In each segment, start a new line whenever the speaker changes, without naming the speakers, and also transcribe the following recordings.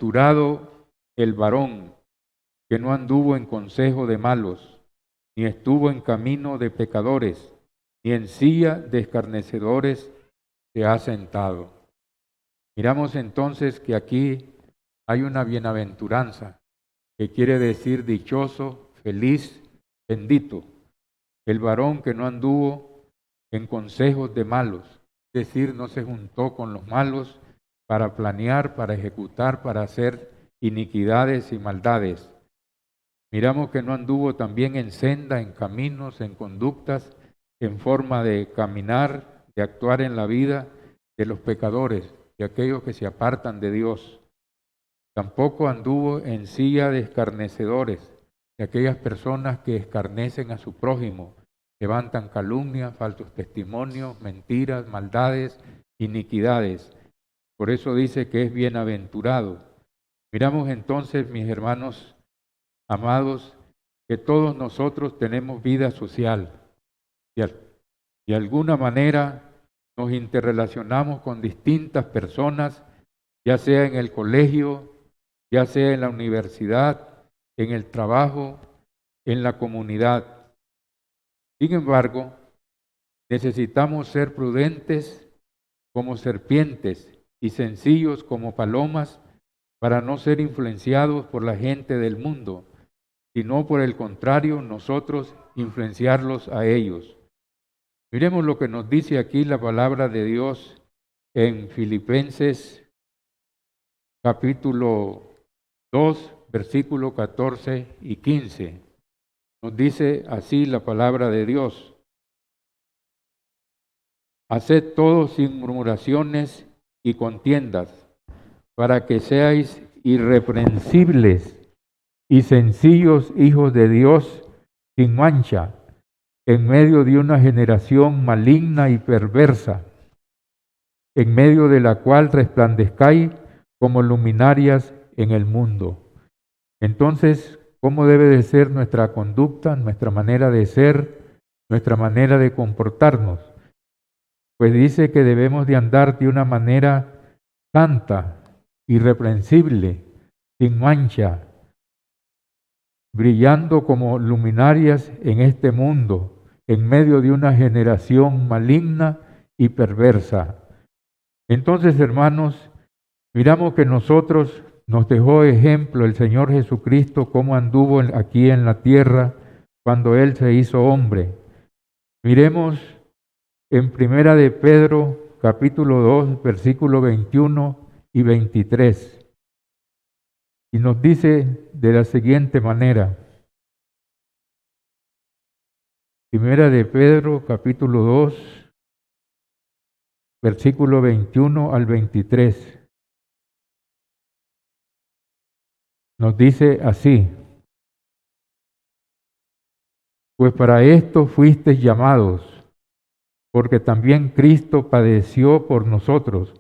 Bienaventurado el varón que no anduvo en consejo de malos, ni estuvo en camino de pecadores, ni en silla de escarnecedores se ha sentado. Miramos entonces que aquí hay una bienaventuranza, que quiere decir dichoso, feliz, bendito. El varón que no anduvo en consejos de malos, es decir, no se juntó con los malos para planear, para ejecutar, para hacer iniquidades y maldades. Miramos que no anduvo también en senda, en caminos, en conductas, en forma de caminar, de actuar en la vida de los pecadores, de aquellos que se apartan de Dios. Tampoco anduvo en silla de escarnecedores, de aquellas personas que escarnecen a su prójimo, levantan calumnias, falsos testimonios, mentiras, maldades, iniquidades. Por eso dice que es bienaventurado. Miramos entonces, mis hermanos amados, que todos nosotros tenemos vida social y de alguna manera nos interrelacionamos con distintas personas, ya sea en el colegio, ya sea en la universidad, en el trabajo, en la comunidad. Sin embargo, necesitamos ser prudentes como serpientes y sencillos como palomas para no ser influenciados por la gente del mundo, sino por el contrario, nosotros influenciarlos a ellos. Miremos lo que nos dice aquí la palabra de Dios en Filipenses capítulo 2, versículos 14 y 15. Nos dice así la palabra de Dios: haced todo sin murmuraciones y contiendas, para que seáis irreprensibles y sencillos hijos de Dios sin mancha, en medio de una generación maligna y perversa, en medio de la cual resplandezcáis como luminarias en el mundo. Entonces, ¿cómo debe de ser nuestra conducta, nuestra manera de ser, nuestra manera de comportarnos? Pues dice que debemos de andar de una manera santa, irreprensible, sin mancha, brillando como luminarias en este mundo, en medio de una generación maligna y perversa. Entonces, hermanos, miramos que nosotros nos dejó ejemplo el Señor Jesucristo cómo anduvo aquí en la tierra cuando Él se hizo hombre. Miremos en Primera de Pedro, capítulo 2, versículo 21 y 23. Y nos dice de la siguiente manera. Primera de Pedro, capítulo 2, versículo 21 al 23. Nos dice así: pues para esto fuisteis llamados, porque también Cristo padeció por nosotros,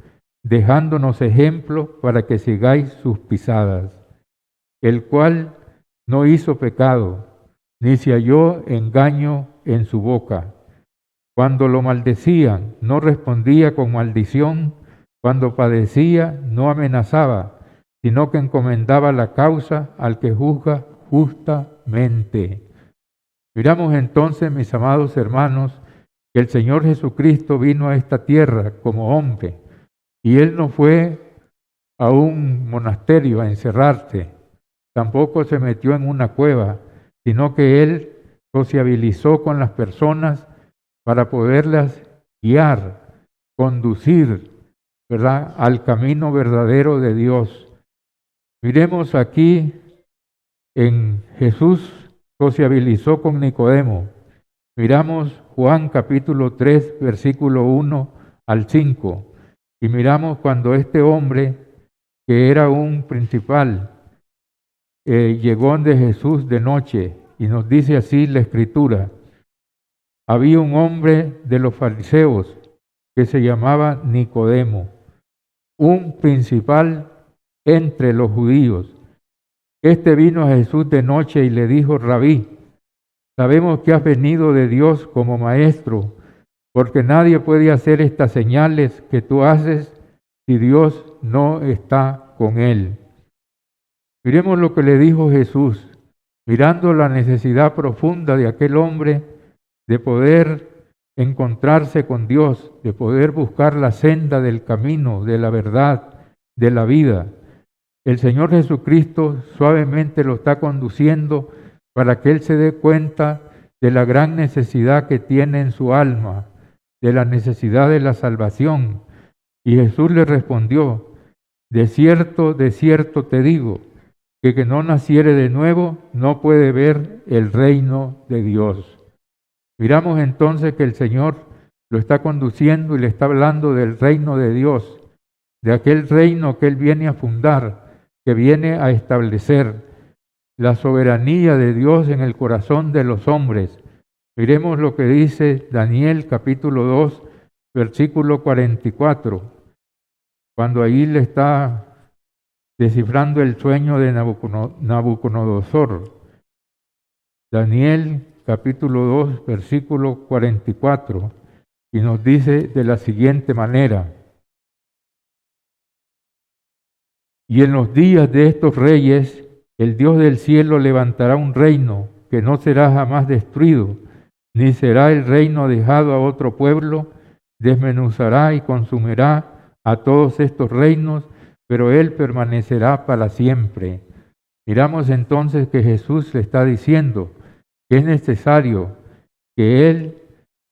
dejándonos ejemplo para que sigáis sus pisadas, el cual no hizo pecado, ni se halló engaño en su boca. Cuando lo maldecían, no respondía con maldición; cuando padecía, no amenazaba, sino que encomendaba la causa al que juzga justamente. Miramos entonces, mis amados hermanos, que el Señor Jesucristo vino a esta tierra como hombre, y Él no fue a un monasterio a encerrarse, tampoco se metió en una cueva, sino que Él sociabilizó con las personas para poderlas guiar, conducir, ¿verdad?, al camino verdadero de Dios. Miremos aquí en Jesús sociabilizó con Nicodemo. Miramos Juan capítulo 3, versículo 1 al 5. Y miramos cuando este hombre, que era un principal, llegó ante Jesús de noche, y nos dice así la Escritura: había un hombre de los fariseos que se llamaba Nicodemo, un principal entre los judíos. Este vino a Jesús de noche y le dijo: Rabí, sabemos que has venido de Dios como maestro, porque nadie puede hacer estas señales que tú haces si Dios no está con él. Miremos lo que le dijo Jesús, mirando la necesidad profunda de aquel hombre de poder encontrarse con Dios, de poder buscar la senda del camino, de la verdad, de la vida. El Señor Jesucristo suavemente lo está conduciendo para que él se dé cuenta de la gran necesidad que tiene en su alma, de la necesidad de la salvación. Y Jesús le respondió, de cierto te digo, que no naciere de nuevo no puede ver el reino de Dios. Miramos entonces que el Señor lo está conduciendo y le está hablando del reino de Dios, de aquel reino que Él viene a fundar, que viene a establecer la soberanía de Dios en el corazón de los hombres. Miremos lo que dice Daniel capítulo 2, versículo 44, cuando ahí le está descifrando el sueño de Nabucodonosor. Daniel capítulo 2, versículo 44, y nos dice de la siguiente manera: y en los días de estos reyes, el Dios del cielo levantará un reino que no será jamás destruido, ni será el reino dejado a otro pueblo, desmenuzará y consumirá a todos estos reinos, pero Él permanecerá para siempre. Miramos entonces que Jesús le está diciendo que es necesario que Él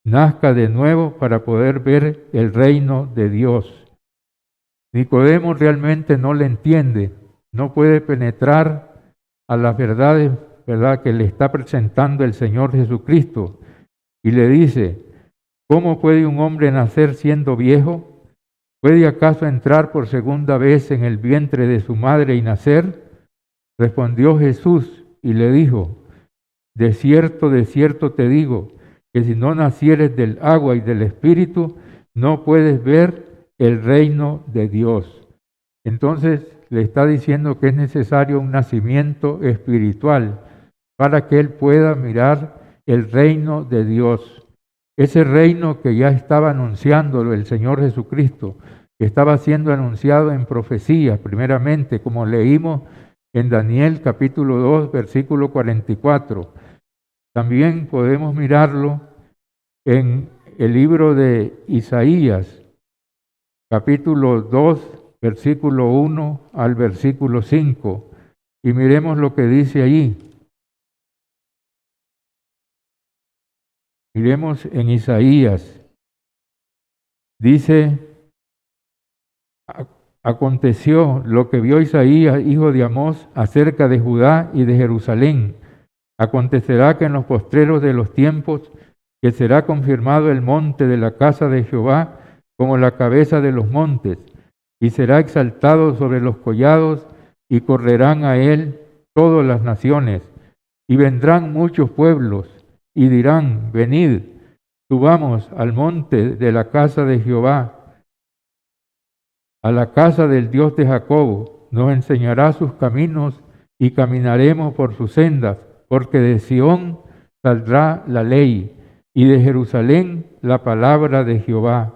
nazca de nuevo para poder ver el reino de Dios. Nicodemo realmente no le entiende, no puede penetrar a las verdades, ¿verdad?, que le está presentando el Señor Jesucristo. Y le dice, ¿cómo puede un hombre nacer siendo viejo? ¿Puede acaso entrar por segunda vez en el vientre de su madre y nacer? Respondió Jesús y le dijo, de cierto te digo, que si no nacieres del agua y del Espíritu, no puedes ver el reino de Dios. Entonces le está diciendo que es necesario un nacimiento espiritual para que él pueda mirar el reino de Dios. Ese reino que ya estaba anunciándolo el Señor Jesucristo, que estaba siendo anunciado en profecías, primeramente, como leímos en Daniel capítulo 2, versículo 44. También podemos mirarlo en el libro de Isaías, capítulo 2, versículo 1 al versículo 5. Y miremos lo que dice allí. Miremos en Isaías. Dice, aconteció lo que vio Isaías, hijo de Amós, acerca de Judá y de Jerusalén. Acontecerá que en los postreros de los tiempos, que será confirmado el monte de la casa de Jehová como la cabeza de los montes, y será exaltado sobre los collados, y correrán a él todas las naciones, y vendrán muchos pueblos, y dirán, venid, subamos al monte de la casa de Jehová, a la casa del Dios de Jacob, nos enseñará sus caminos, y caminaremos por sus sendas, porque de Sión saldrá la ley, y de Jerusalén la palabra de Jehová.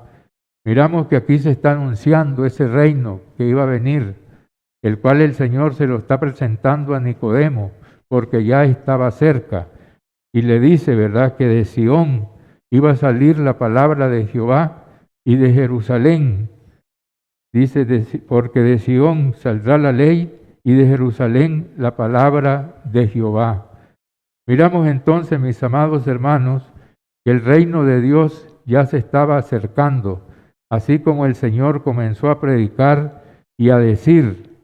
Miramos que aquí se está anunciando ese reino que iba a venir, el cual el Señor se lo está presentando a Nicodemo, porque ya estaba cerca. Y le dice, ¿verdad?, que de Sión iba a salir la palabra de Jehová y de Jerusalén. Dice, porque de Sión saldrá la ley y de Jerusalén la palabra de Jehová. Miramos entonces, mis amados hermanos, que el reino de Dios ya se estaba acercando, así como el Señor comenzó a predicar y a decir.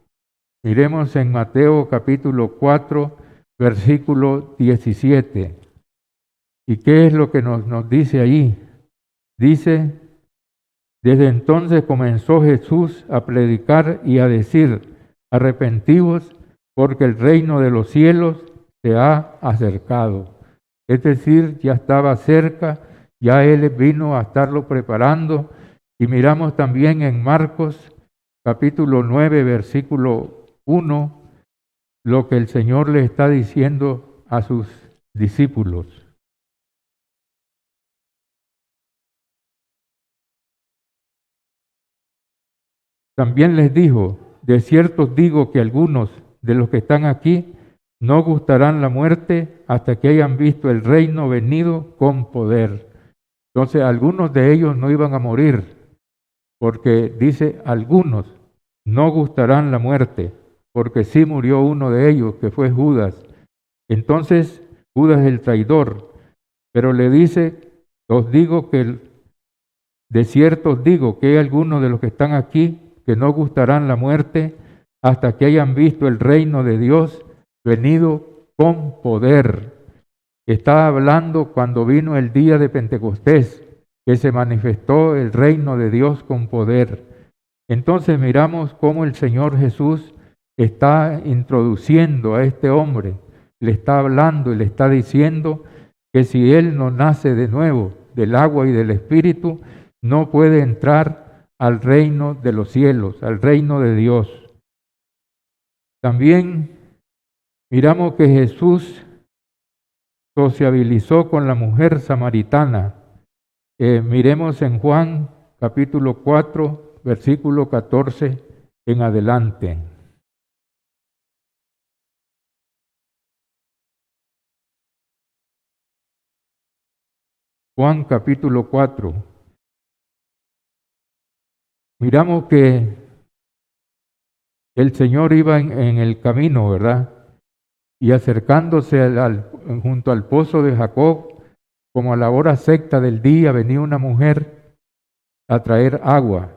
Miremos en Mateo capítulo 4, versículo 17. ¿Y qué es lo que nos dice allí? Dice, desde entonces comenzó Jesús a predicar y a decir, arrepentíos porque el reino de los cielos se ha acercado. Es decir, ya estaba cerca, ya Él vino a estarlo preparando. Y miramos también en Marcos capítulo 9, versículo 1, lo que el Señor le está diciendo a sus discípulos. También les dijo, de cierto os digo que algunos de los que están aquí no gustarán la muerte hasta que hayan visto el reino venido con poder. Entonces, algunos de ellos no iban a morir, porque dice, algunos no gustarán la muerte, porque sí murió uno de ellos, que fue Judas. Entonces, Judas el traidor, pero le dice, os digo que de cierto os digo que hay algunos de los que están aquí que no gustarán la muerte hasta que hayan visto el reino de Dios venido con poder. Está hablando cuando vino el día de Pentecostés, que se manifestó el reino de Dios con poder. Entonces miramos cómo el Señor Jesús está introduciendo a este hombre, le está hablando y le está diciendo que si él no nace de nuevo del agua y del Espíritu, no puede entrar al reino de los cielos, al reino de Dios. También miramos que Jesús sociabilizó con la mujer samaritana. Miremos en Juan capítulo 4, versículo 14 en adelante. Juan capítulo 4. Miramos que el Señor iba en el camino, ¿verdad? Y acercándose junto al pozo de Jacob, como a la hora sexta del día, venía una mujer a traer agua.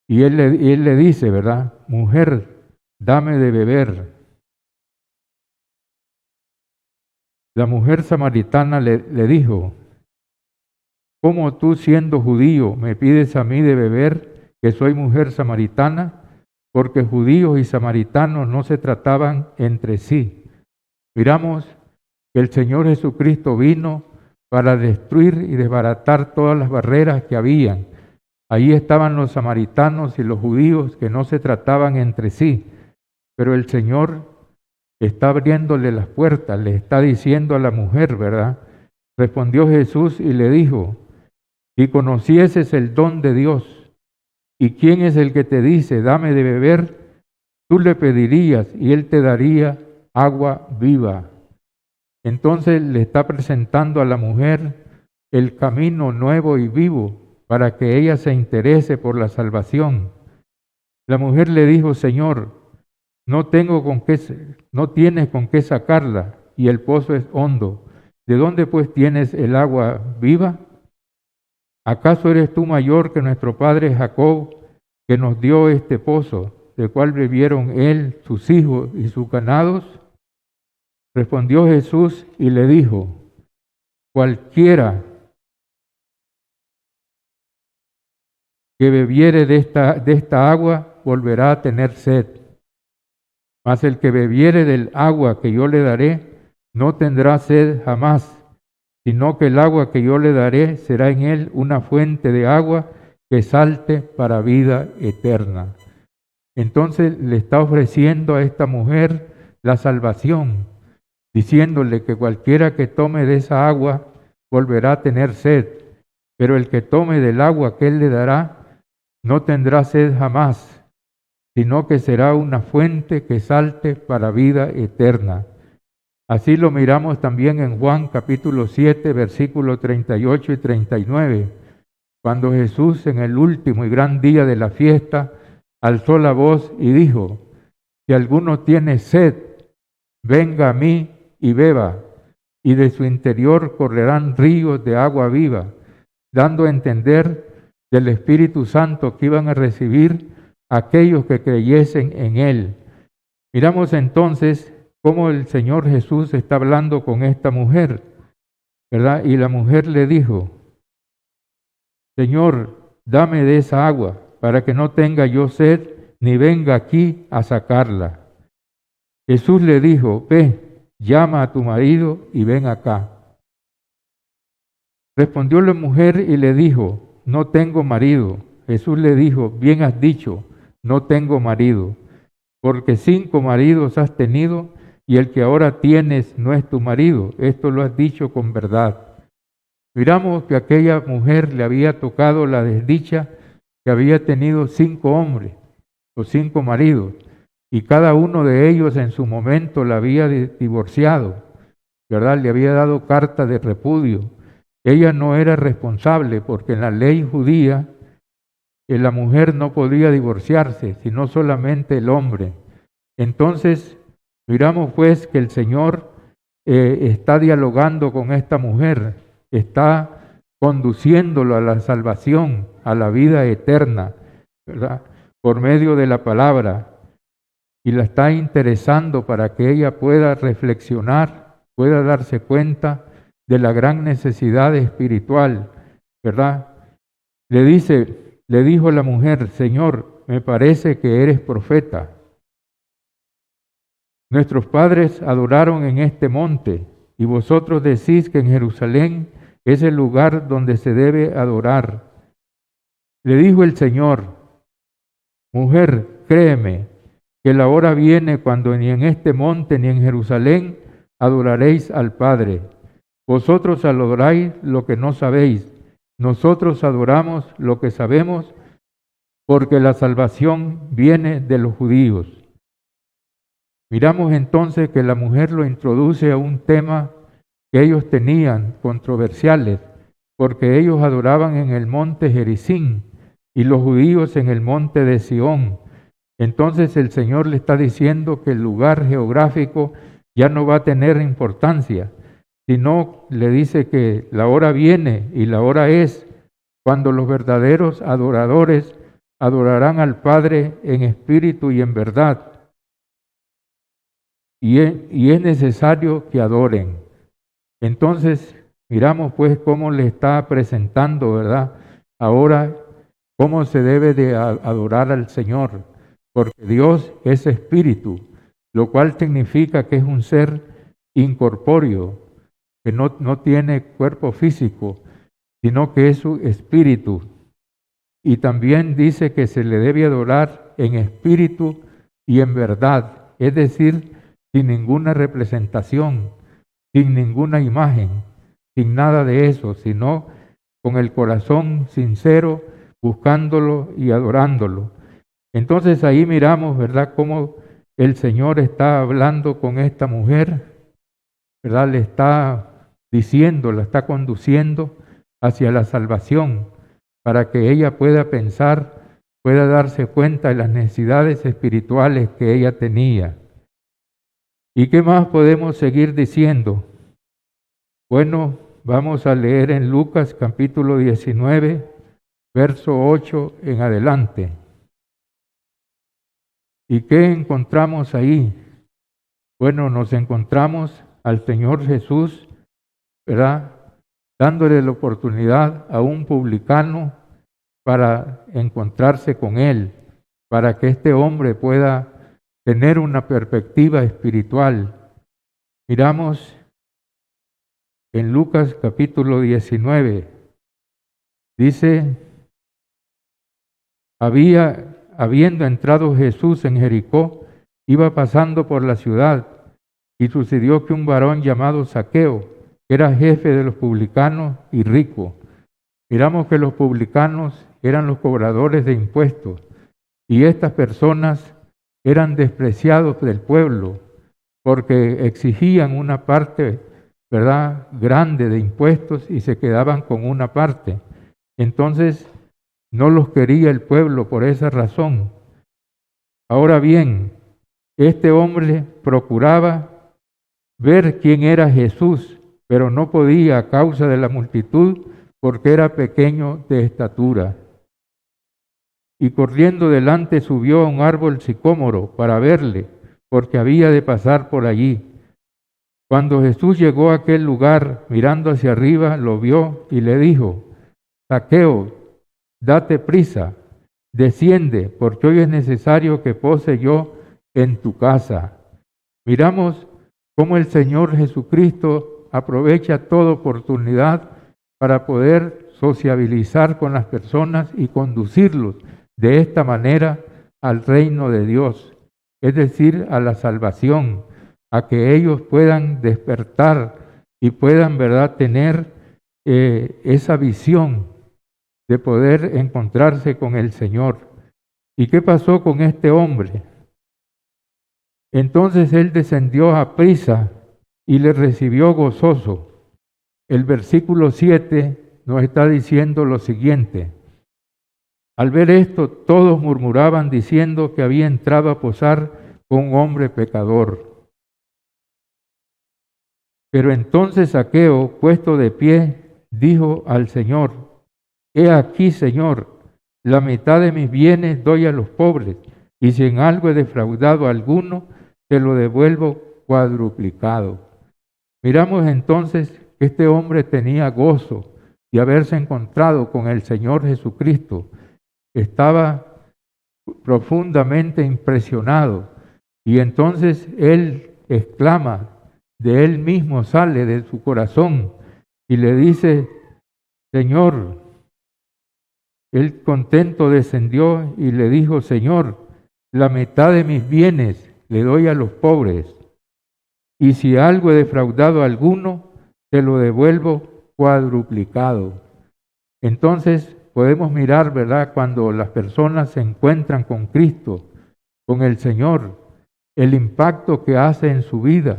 Y él le dice, ¿verdad? Mujer, dame de beber. La mujer samaritana le dijo, ¿cómo tú siendo judío me pides a mí de beber, que soy mujer samaritana? Porque judíos y samaritanos no se trataban entre sí. Miramos que el Señor Jesucristo vino para destruir y desbaratar todas las barreras que habían. Ahí estaban los samaritanos y los judíos que no se trataban entre sí, pero el Señor está abriéndole las puertas, le está diciendo a la mujer, ¿verdad? Respondió Jesús y le dijo, si conocieses el don de Dios, ¿y quién es el que te dice, dame de beber? Tú le pedirías y él te daría agua viva. Entonces le está presentando a la mujer el camino nuevo y vivo para que ella se interese por la salvación. La mujer le dijo, Señor, no tienes con qué sacarla y el pozo es hondo. ¿De dónde pues tienes el agua viva? ¿Acaso eres tú mayor que nuestro padre Jacob, que nos dio este pozo, del cual bebieron él, sus hijos y sus ganados? Respondió Jesús y le dijo, cualquiera que bebiere de esta agua volverá a tener sed. Mas el que bebiere del agua que yo le daré no tendrá sed jamás, sino que el agua que yo le daré será en él una fuente de agua que salte para vida eterna. Entonces le está ofreciendo a esta mujer la salvación, diciéndole que cualquiera que tome de esa agua volverá a tener sed, pero el que tome del agua que él le dará no tendrá sed jamás, sino que será una fuente que salte para vida eterna. Así lo miramos también en Juan capítulo 7, versículos 38 y 39, cuando Jesús en el último y gran día de la fiesta alzó la voz y dijo, si alguno tiene sed, venga a mí y beba, y de su interior correrán ríos de agua viva, dando a entender del Espíritu Santo que iban a recibir aquellos que creyesen en Él. Miramos entonces cómo el Señor Jesús está hablando con esta mujer, ¿verdad? Y la mujer le dijo, Señor, dame de esa agua para que no tenga yo sed ni venga aquí a sacarla. Jesús le dijo, ve, llama a tu marido y ven acá. Respondió la mujer y le dijo, no tengo marido. Jesús le dijo, bien has dicho, no tengo marido, porque 5 maridos has tenido y el que ahora tienes no es tu marido. Esto lo has dicho con verdad. Miramos que aquella mujer le había tocado la desdicha que había tenido 5 hombres o 5 maridos. y cada uno de ellos en su momento la había divorciado, ¿verdad? Le había dado carta de repudio. Ella no era responsable porque en la ley judía la mujer no podía divorciarse, sino solamente el hombre. Entonces, miramos pues que el Señor está dialogando con esta mujer, está conduciéndolo a la salvación, a la vida eterna, ¿verdad? Por medio de la palabra, y la está interesando para que ella pueda reflexionar, pueda darse cuenta de la gran necesidad espiritual, ¿verdad? Le dijo la mujer: Señor, me parece que eres profeta. Nuestros padres adoraron en este monte, y vosotros decís que en Jerusalén es el lugar donde se debe adorar. Le dijo el Señor: Mujer, créeme, que la hora viene cuando ni en este monte ni en Jerusalén adoraréis al Padre. Vosotros adoráis lo que no sabéis, nosotros adoramos lo que sabemos, porque la salvación viene de los judíos. Miramos entonces que la mujer lo introduce a un tema que ellos tenían controversiales, porque ellos adoraban en el monte Gerizim y los judíos en el monte de Sión. Entonces el Señor le está diciendo que el lugar geográfico ya no va a tener importancia, sino le dice que la hora viene y la hora es cuando los verdaderos adoradores adorarán al Padre en espíritu y en verdad. Y es necesario que adoren. Entonces, miramos pues cómo le está presentando, ¿verdad? Ahora, cómo se debe de adorar al Señor, porque Dios es espíritu, lo cual significa que es un ser incorpóreo, que no tiene cuerpo físico, sino que es su espíritu. Y también dice que se le debe adorar en espíritu y en verdad, es decir, sin ninguna representación, sin ninguna imagen, sin nada de eso, sino con el corazón sincero, buscándolo y adorándolo. Entonces ahí miramos, ¿verdad?, cómo el Señor está hablando con esta mujer, ¿verdad? Le está diciendo, la está conduciendo hacia la salvación, para que ella pueda pensar, pueda darse cuenta de las necesidades espirituales que ella tenía. ¿Y qué más podemos seguir diciendo? Bueno, vamos a leer en Lucas capítulo 19, verso 8 en adelante. ¿Y qué encontramos ahí? Bueno, nos encontramos al Señor Jesús, ¿verdad?, dándole la oportunidad a un publicano para encontrarse con él, para que este hombre pueda tener una perspectiva espiritual. Miramos en Lucas capítulo 19, dice: habiendo entrado Jesús en Jericó, iba pasando por la ciudad, y sucedió que un varón llamado Zaqueo, que era jefe de los publicanos y rico. Miramos que los publicanos eran los cobradores de impuestos, y estas personas eran despreciados del pueblo, porque exigían una parte, ¿verdad?, grande de impuestos y se quedaban con una parte. Entonces, no los quería el pueblo por esa razón. Ahora bien, este hombre procuraba ver quién era Jesús, pero no podía a causa de la multitud, porque era pequeño de estatura. Y corriendo delante subió a un árbol sicómoro para verle, porque había de pasar por allí. Cuando Jesús llegó a aquel lugar, mirando hacia arriba, lo vio y le dijo: Zaqueo, date prisa, desciende, porque hoy es necesario que pose yo en tu casa. Miramos cómo el Señor Jesucristo aprovecha toda oportunidad para poder sociabilizar con las personas y conducirlos de esta manera al reino de Dios, es decir, a la salvación, a que ellos puedan despertar y puedan, ¿verdad?, tener esa visión de poder encontrarse con el Señor. ¿Y qué pasó con este hombre? Entonces él descendió a prisa y le recibió gozoso. El versículo 7 nos está diciendo lo siguiente. Al ver esto, todos murmuraban diciendo que había entrado a posar con un hombre pecador. Pero entonces Zaqueo, puesto de pie, dijo al Señor: He aquí, Señor, la mitad de mis bienes doy a los pobres, y si en algo he defraudado a alguno, te lo devuelvo cuadruplicado. Miramos entonces que este hombre tenía gozo de haberse encontrado con el Señor Jesucristo. Estaba profundamente impresionado y entonces él exclama, de él mismo sale de su corazón y le dice: Señor, él contento descendió y le dijo: Señor, la mitad de mis bienes le doy a los pobres, y si algo he defraudado a alguno, te lo devuelvo cuadruplicado. Entonces podemos mirar, ¿verdad?, cuando las personas se encuentran con Cristo, con el Señor, el impacto que hace en su vida,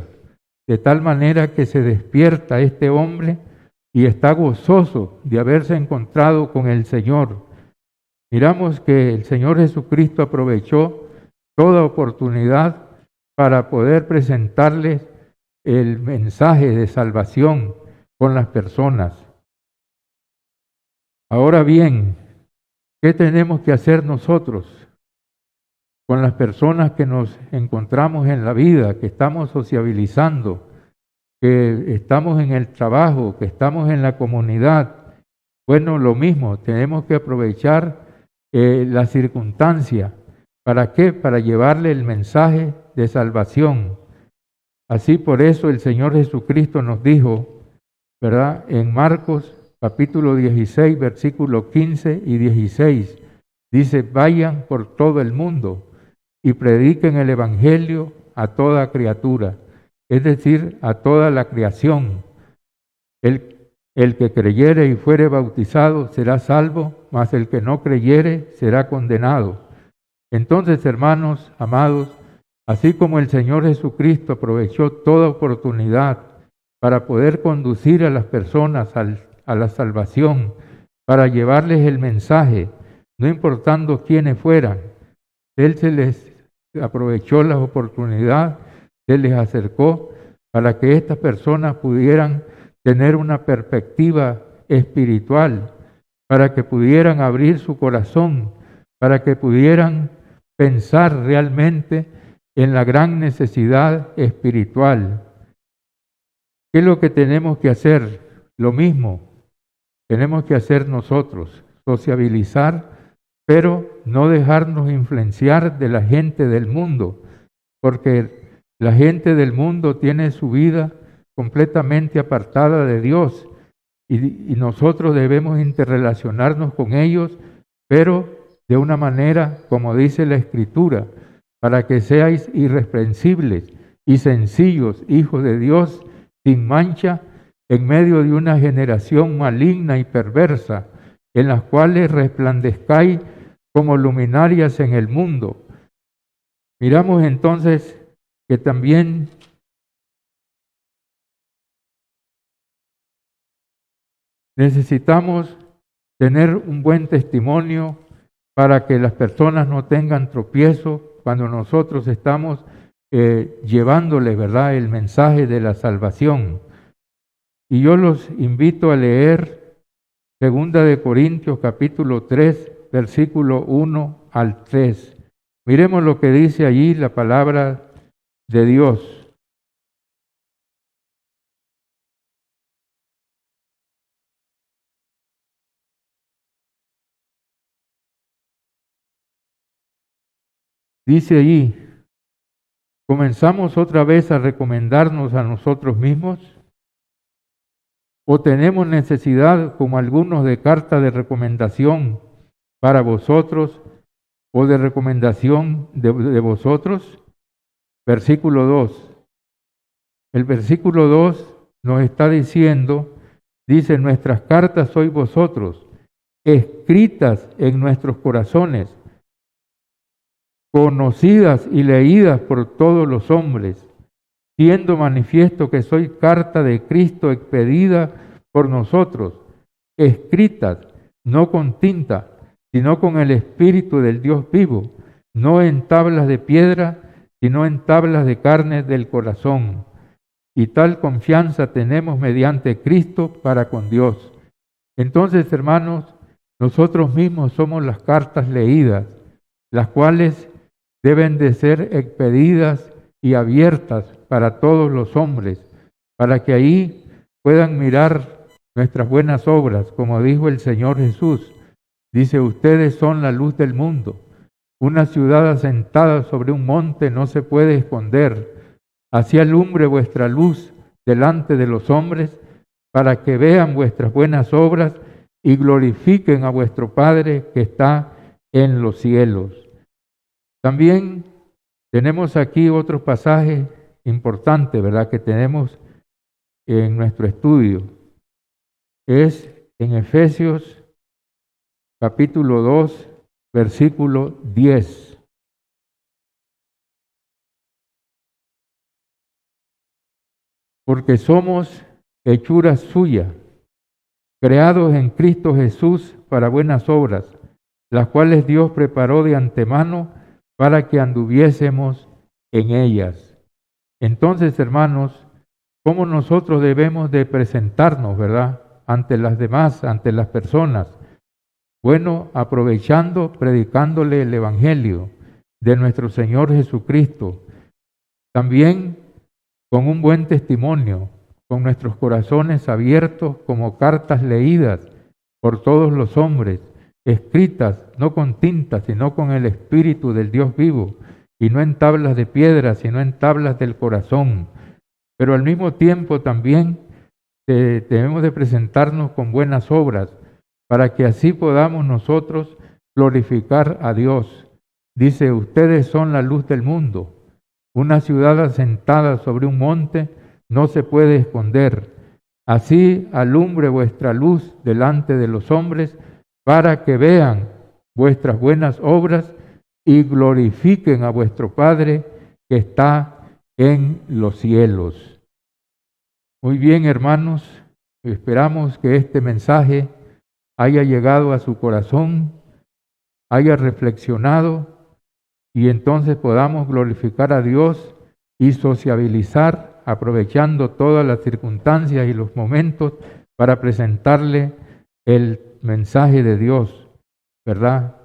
de tal manera que se despierta este hombre y está gozoso de haberse encontrado con el Señor. Miramos que el Señor Jesucristo aprovechó toda oportunidad para poder presentarles el mensaje de salvación con las personas. Ahora bien, ¿qué tenemos que hacer nosotros con las personas que nos encontramos en la vida, que estamos sociabilizando, que estamos en el trabajo, que estamos en la comunidad? Bueno, lo mismo, tenemos que aprovechar la circunstancia. ¿Para qué? Para llevarle el mensaje de salvación. Así por eso el Señor Jesucristo nos dijo, ¿verdad?, en Marcos capítulo 16, versículos 15 y 16, dice: vayan por todo el mundo y prediquen el Evangelio a toda criatura, es decir, a toda la creación. El que creyere y fuere bautizado será salvo, mas el que no creyere será condenado. Entonces, hermanos amados, así como el Señor Jesucristo aprovechó toda oportunidad para poder conducir a las personas a la salvación, para llevarles el mensaje, no importando quiénes fueran, Él se les aprovechó la oportunidad, se les acercó para que estas personas pudieran tener una perspectiva espiritual, para que pudieran abrir su corazón, para que pudieran pensar realmente en la gran necesidad espiritual. ¿Qué es lo que tenemos que hacer? Lo mismo tenemos que hacer nosotros, sociabilizar, pero no dejarnos influenciar de la gente del mundo, porque la gente del mundo tiene su vida completamente apartada de Dios y nosotros debemos interrelacionarnos con ellos, pero de una manera, como dice la Escritura, para que seáis irreprensibles y sencillos, hijos de Dios, sin mancha, en medio de una generación maligna y perversa, en las cuales resplandezcáis como luminarias en el mundo. Miramos entonces que también necesitamos tener un buen testimonio para que las personas no tengan tropiezo cuando nosotros estamos llevándoles, ¿verdad?, el mensaje de la salvación. Y yo los invito a leer 2 de Corintios capítulo 3, versículo 1 al 3. Miremos lo que dice allí la palabra de Dios. Dice allí: ¿comenzamos otra vez a recomendarnos a nosotros mismos? ¿O tenemos necesidad, como algunos, de carta de recomendación para vosotros o de recomendación de vosotros? Versículo 2. El versículo 2 nos está diciendo, dice: nuestras cartas sois vosotros, escritas en nuestros corazones, conocidas y leídas por todos los hombres, siendo manifiesto que soy carta de Cristo expedida por nosotros, escritas no con tinta, sino con el Espíritu del Dios vivo, no en tablas de piedra, sino en tablas de carne del corazón. Y tal confianza tenemos mediante Cristo para con Dios. Entonces, hermanos, nosotros mismos somos las cartas leídas, las cuales deben de ser expedidas y abiertas para todos los hombres, para que ahí puedan mirar nuestras buenas obras, como dijo el Señor Jesús. Dice, ustedes son la luz del mundo. Una ciudad asentada sobre un monte no se puede esconder. Así alumbre vuestra luz delante de los hombres, para que vean vuestras buenas obras y glorifiquen a vuestro Padre que está en los cielos. También tenemos aquí otro pasaje importante, ¿verdad?, que tenemos en nuestro estudio. Es en Efesios capítulo 2, versículo 10. Porque somos hechura suya, creados en Cristo Jesús para buenas obras, las cuales Dios preparó de antemano para que anduviésemos en ellas. Entonces, hermanos, ¿cómo nosotros debemos de presentarnos, verdad?, ante las demás, ante las personas? Bueno, aprovechando, predicándole el Evangelio de nuestro Señor Jesucristo. También con un buen testimonio, con nuestros corazones abiertos como cartas leídas por todos los hombres, escritas no con tinta, sino con el Espíritu del Dios vivo, y no en tablas de piedra, sino en tablas del corazón. Pero al mismo tiempo también debemos de presentarnos con buenas obras, para que así podamos nosotros glorificar a Dios. Dice, ustedes son la luz del mundo. Una ciudad asentada sobre un monte no se puede esconder. Así alumbre vuestra luz delante de los hombres, para que vean vuestras buenas obras y glorifiquen a vuestro Padre que está en los cielos. Muy bien, hermanos, esperamos que este mensaje haya llegado a su corazón, haya reflexionado y entonces podamos glorificar a Dios y sociabilizar, aprovechando todas las circunstancias y los momentos para presentarle el mensaje de Dios, ¿verdad?,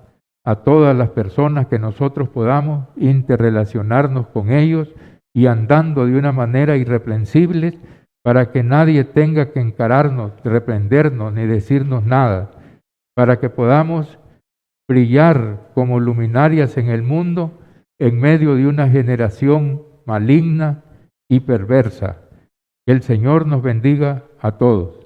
a todas las personas, que nosotros podamos interrelacionarnos con ellos y andando de una manera irreprensible, para que nadie tenga que encararnos, reprendernos ni decirnos nada, para que podamos brillar como luminarias en el mundo en medio de una generación maligna y perversa. Que el Señor nos bendiga a todos.